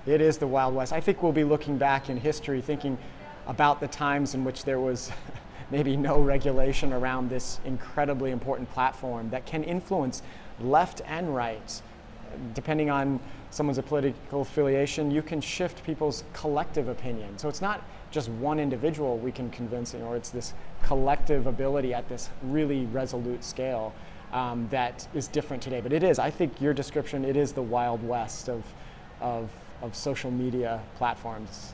It is the Wild West. I think we'll be looking back in history thinking about the times in which there was maybe no regulation around this incredibly important platform that can influence left and right. Depending on someone's political affiliation, you can shift people's collective opinion. So it's not just one individual we can convince, or it's this collective ability at this really resolute scale that is different today. But it is, I think your description, it is the Wild West of social media platforms.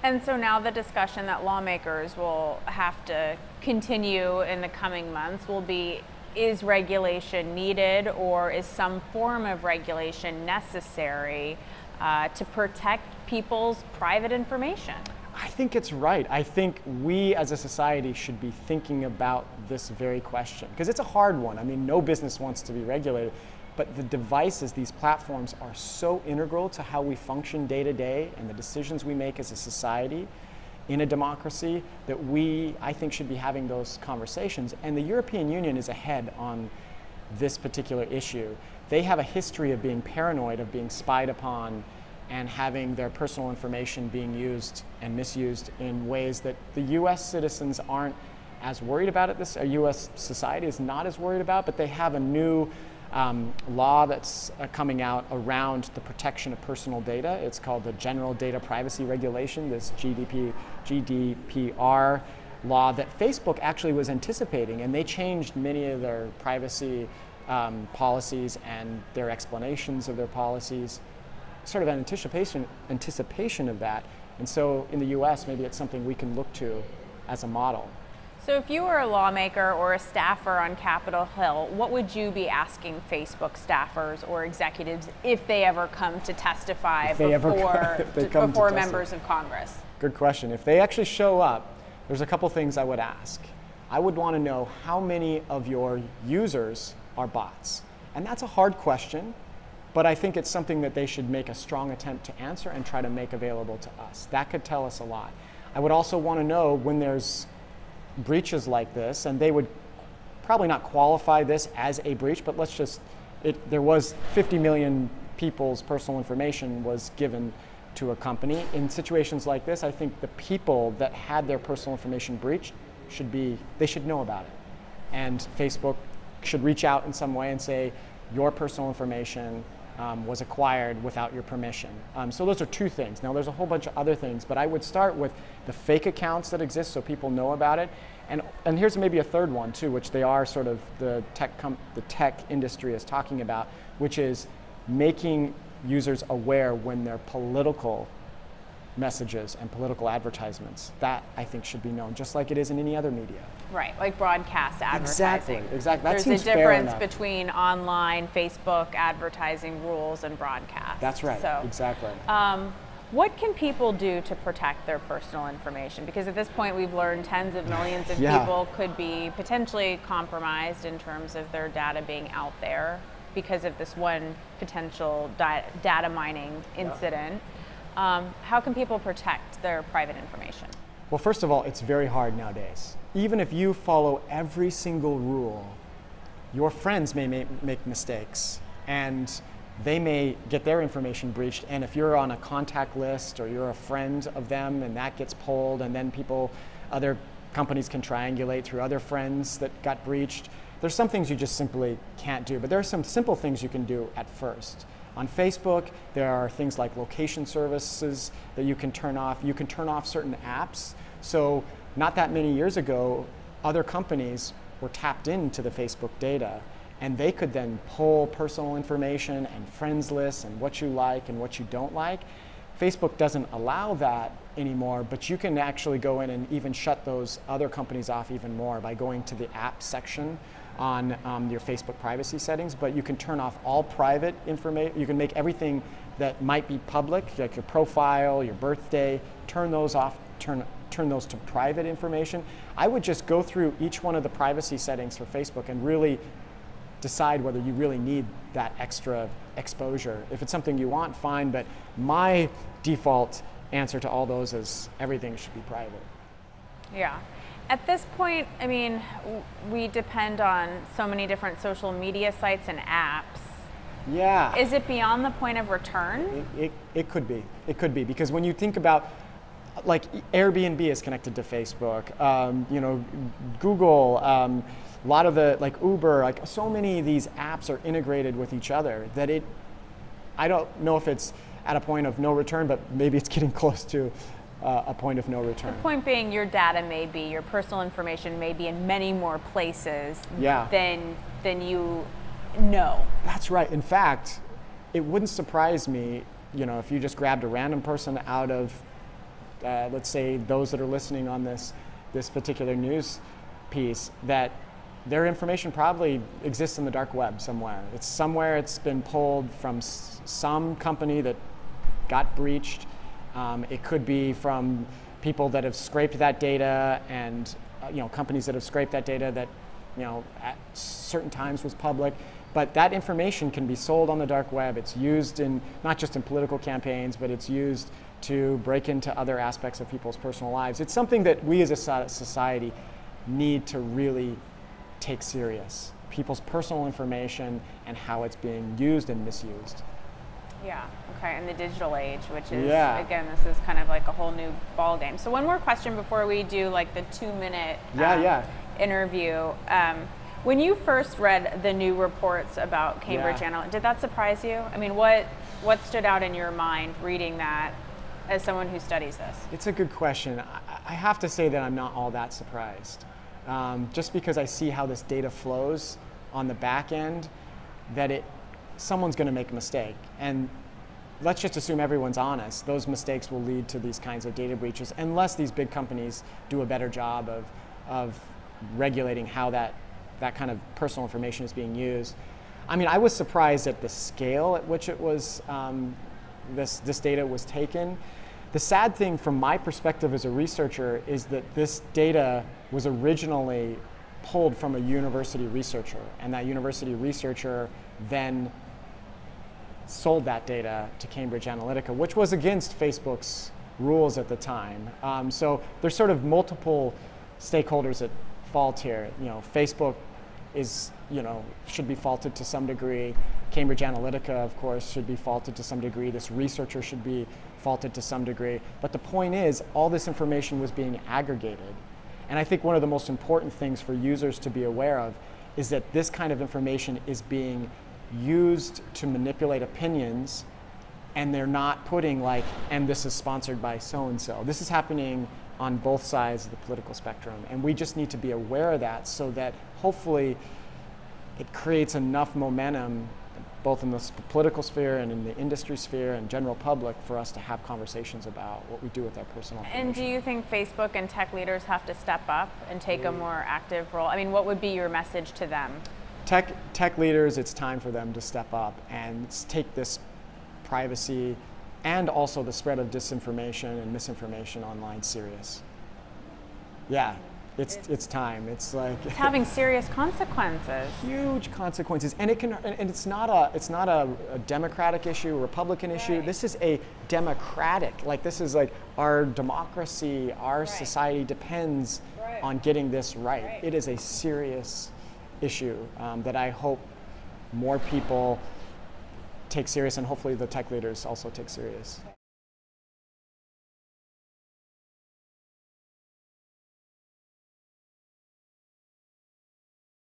And so now the discussion that lawmakers will have to continue in the coming months will be, is regulation needed, or is some form of regulation necessary to protect people's private information? I think it's right. I think we as a society should be thinking about this very question, because it's a hard one. I mean, no business wants to be regulated, but the devices, these platforms, are so integral to how we function day to day and the decisions we make as a society in a democracy that we, I think, should be having those conversations. And the European Union is ahead on this particular issue. They have a history of being paranoid, of being spied upon, and having their personal information being used and misused in ways that the US citizens aren't as worried about it. This US society is not as worried about, but they have a new law that's coming out around the protection of personal data. It's called the General Data Privacy Regulation, this GDPR law that Facebook actually was anticipating, and they changed many of their privacy policies and their explanations of their policies, sort of an anticipation of that. And so in the US, maybe it's something we can look to as a model. So if you were a lawmaker or a staffer on Capitol Hill, what would you be asking Facebook staffers or executives if they ever come to testify before members of Congress? Good question. If they actually show up, there's a couple things I would ask. I would want to know how many of your users are bots. And that's a hard question, but I think it's something that they should make a strong attempt to answer and try to make available to us. That could tell us a lot. I would also want to know when there's breaches like this, and they would probably not qualify this as a breach, but let's just, there was 50 million people's personal information was given to a company. In situations like this, I think the people that had their personal information breached they should know about it. And Facebook should reach out in some way and say, your personal information was acquired without your permission. So those are two things. Now there's a whole bunch of other things, but I would start with the fake accounts that exist so people know about it. And here's maybe a third one too, which they are sort of the tech industry is talking about, which is making users aware when their political messages and political advertisements. That, I think, should be known, just like it is in any other media. Right, like broadcast advertising. Exactly. That There's seems a difference fair enough. between online, Facebook advertising rules and broadcast. That's right, so, exactly. What can people do to protect their personal information? Because at this point we've learned tens of millions of people could be potentially compromised in terms of their data being out there because of this one potential data mining incident. How can people protect their private information? Well, first of all, it's very hard nowadays. Even if you follow every single rule, your friends may make mistakes, and they may get their information breached. And if you're on a contact list or you're a friend of them and that gets pulled, and then other companies can triangulate through other friends that got breached, there's some things you just simply can't do. But there are some simple things you can do at first. On Facebook, there are things like location services that you can turn off. You can turn off certain apps. So not that many years ago, other companies were tapped into the Facebook data, and they could then pull personal information and friends lists and what you like and what you don't like. Facebook doesn't allow that anymore, but you can actually go in and even shut those other companies off even more by going to the app section on your Facebook privacy settings. But you can turn off all private information. You can make everything that might be public, like your profile, your birthday, turn those off, turn those to private information. I would just go through each one of the privacy settings for Facebook and really decide whether you really need that extra exposure. If it's something you want, fine, but my default answer to all those is everything should be private. Yeah. At this point, I mean, we depend on so many different social media sites and apps. Yeah. Is it beyond the point of return? It could be. It could be, because when you think about, like, Airbnb is connected to Facebook, you know, Google, a lot of the, like, Uber, like, so many of these apps are integrated with each other that I don't know if it's at a point of no return, but maybe it's getting close to a point of no return. The point being, your data may be, your personal information may be in many more places than you know. That's right. In fact, it wouldn't surprise me, you know, if you just grabbed a random person out of, let's say, those that are listening on this particular news piece, that their information probably exists in the dark web somewhere. It's been pulled from some company that got breached. It could be from people that have scraped that data, and you know, companies that have scraped that data that, you know, at certain times was public. But that information can be sold on the dark web. It's used in, not just in political campaigns, but it's used to break into other aspects of people's personal lives. It's something that we as a society need to really take serious. People's personal information and how it's being used and misused. Yeah, okay, in the digital age, which is, again, this is kind of like a whole new ball game. So one more question before we do like the 2-minute interview. When you first read the new reports about Cambridge Analytica, did that surprise you? I mean, what stood out in your mind reading that as someone who studies this? It's a good question. I have to say that I'm not all that surprised. Just because I see how this data flows on the back end, that someone's going to make a mistake. And let's just assume everyone's honest. Those mistakes will lead to these kinds of data breaches unless these big companies do a better job of regulating how that kind of personal information is being used. I mean, I was surprised at the scale at which it was, this data was taken. The sad thing from my perspective as a researcher is that this data was originally pulled from a university researcher, and that university researcher then sold that data to Cambridge Analytica, which was against Facebook's rules at the time. So there's sort of multiple stakeholders at fault here. You know, Facebook is, you know, should be faulted to some degree. Cambridge Analytica, of course, should be faulted to some degree. This researcher should be faulted to some degree. But the point is, all this information was being aggregated. And I think one of the most important things for users to be aware of is that this kind of information is being used to manipulate opinions, and they're not putting like, and this is sponsored by so-and-so. This is happening on both sides of the political spectrum, and we just need to be aware of that so that hopefully it creates enough momentum both in the political sphere and in the industry sphere and general public for us to have conversations about what we do with our personal information. And do you think Facebook and tech leaders have to step up and take a more active role? I mean, what would be your message to them? Tech leaders, it's time for them to step up and take this privacy and also the spread of disinformation and misinformation online serious. Yeah, it's time. It's like it's having serious consequences. Huge consequences, and it's not a Democratic issue, a Republican issue. This is a democratic. Like, this is like our democracy, our society depends on getting this right. It is a serious issue that I hope more people take serious, and hopefully the tech leaders also take serious.